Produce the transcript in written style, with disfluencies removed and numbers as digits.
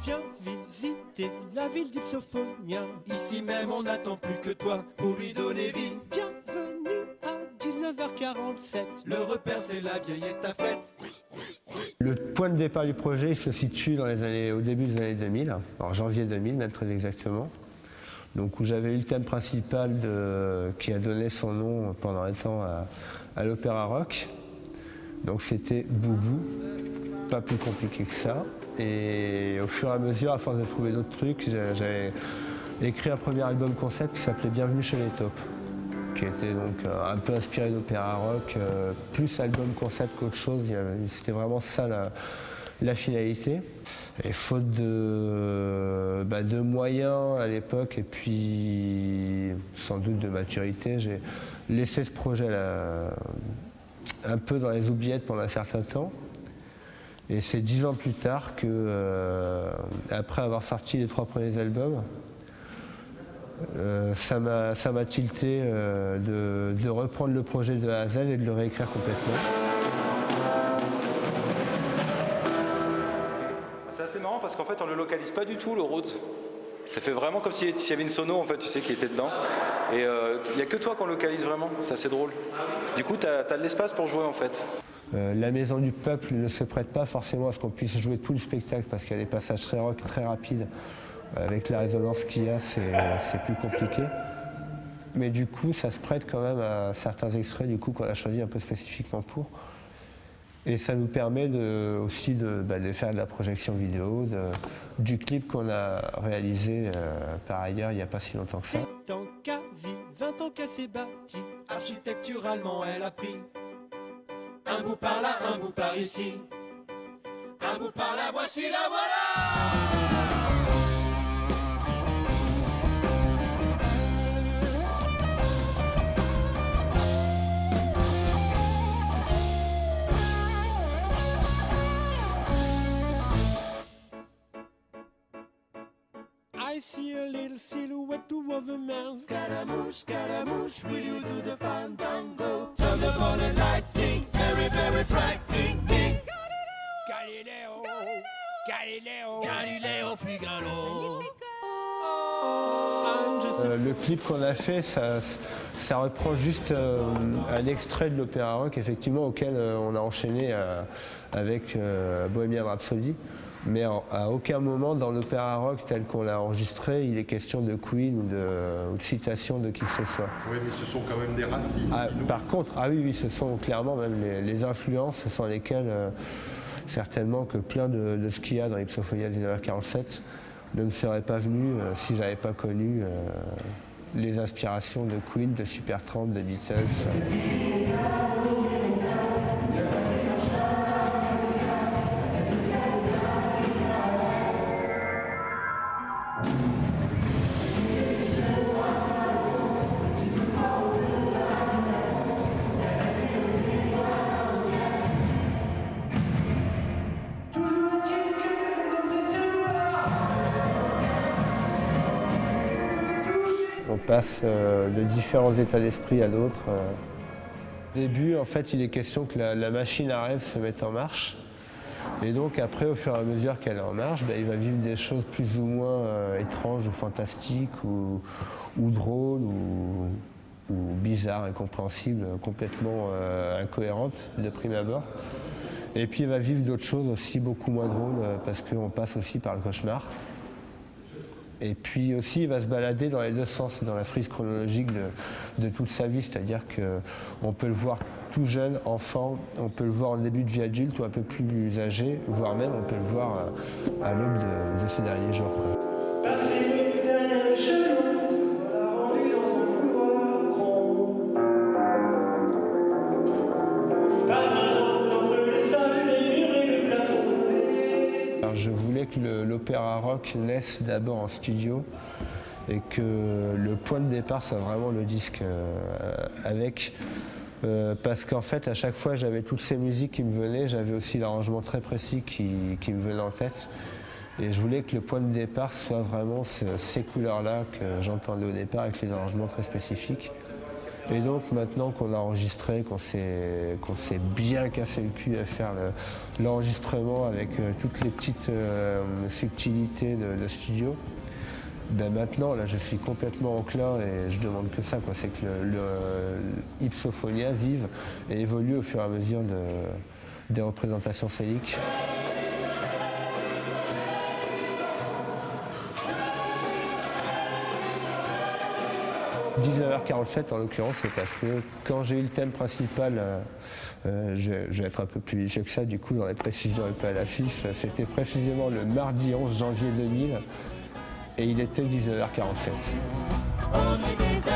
Viens visiter la ville d'Ipsophonia. Ici même on n'attend plus que toi pour lui donner vie. Bienvenue à 19h47. Le repère c'est la vieille estafette. Le point de départ du projet il se situe au début des années 2000, en janvier 2000 même très exactement. Donc où j'avais eu le thème principal qui a donné son nom pendant un temps à l'opéra rock. Donc c'était Boubou, pas plus compliqué que ça. Et au fur et à mesure, à force de trouver d'autres trucs, j'avais écrit un premier album concept qui s'appelait Bienvenue chez les Taupes, qui était donc un peu inspiré d'opéra rock, plus album concept qu'autre chose. C'était vraiment ça la finalité. Et faute de moyens à l'époque et puis sans doute de maturité, j'ai laissé ce projet là, un peu dans les oubliettes pendant un certain temps. Et c'est 10 ans plus tard que, après avoir sorti les 3 premiers albums, ça m'a tilté de reprendre le projet de A à Z et de le réécrire complètement. C'est assez marrant parce qu'en fait on le localise pas du tout le Rhodes. Ça fait vraiment comme s'il y avait une sono en fait, tu sais, qui était dedans. Et il n'y a que toi qu'on localise vraiment, c'est assez drôle. Du coup, tu as de l'espace pour jouer en fait. La Maison du Peuple ne se prête pas forcément à ce qu'on puisse jouer tout le spectacle parce qu'il y a des passages très rock, très rapides. Avec la résonance qu'il y a, c'est plus compliqué. Mais du coup, ça se prête quand même à certains extraits du coup qu'on a choisi un peu spécifiquement pour. Et ça nous permet aussi de faire de la projection vidéo, du clip qu'on a réalisé par ailleurs il n'y a pas si longtemps que ça. C'est en quasi 20 ans qu'elle s'est bâtie. Architecturalement elle a pris un bout par là, un bout par ici. Un bout par là, voici la voilà. I see a little silhouette of a man. Scaramouche, Scaramouche, will you do the fandango? Thunderbolt and lightning, very, very frightening me. Galileo, Galileo, Galileo Figaro. Le clip qu'on a fait, ça reprend juste un extrait de l'opéra rock, effectivement, auquel on a enchaîné avec Bohemian Rhapsody. Mais à aucun moment dans l'opéra rock tel qu'on l'a enregistré, il est question de Queen ou de citation de qui que ce soit. Oui, mais ce sont quand même des racines. Par contre, oui, ce sont clairement même les influences sans lesquelles certainement que plein de ce qu'il y a dans Ipsophonia 19h47 ne me serait pas venu si j'avais pas connu les inspirations de Queen, de Supertramp, de Beatles. On passe de différents états d'esprit à d'autres. Au début, en fait, il est question que la machine à rêve se mette en marche. Et donc après, au fur et à mesure qu'elle est en marche, il va vivre des choses plus ou moins étranges ou fantastiques ou drôles ou bizarres, incompréhensibles, complètement incohérentes de prime abord. Et puis il va vivre d'autres choses aussi beaucoup moins drôles parce qu'on passe aussi par le cauchemar. Et puis aussi, il va se balader dans les deux sens, dans la frise chronologique de toute sa vie, c'est-à-dire qu'on peut le voir tout jeune, enfant, on peut le voir en début de vie adulte ou un peu plus âgé, voire même on peut le voir à l'aube de ses derniers jours. Je voulais que l'opéra rock naisse d'abord en studio et que le point de départ soit vraiment le disque parce qu'en fait à chaque fois j'avais toutes ces musiques qui me venaient, j'avais aussi l'arrangement très précis qui me venait en tête et je voulais que le point de départ soit vraiment ces couleurs-là que j'entendais au départ avec les arrangements très spécifiques. Et donc maintenant qu'on a enregistré, qu'on s'est bien cassé le cul à faire l'enregistrement avec toutes les petites subtilités de studio, ben maintenant là je suis complètement enclin et je demande que ça, quoi. C'est que le Ipsophonia vive et évolue au fur et à mesure des représentations scéniques. « 19h47 en l'occurrence, c'est parce que quand j'ai eu le thème principal, je vais être un peu plus léger que ça, du coup dans les précisions un peu à la Suisse, c'était précisément le mardi 11 janvier 2000 et il était 19h47. On est des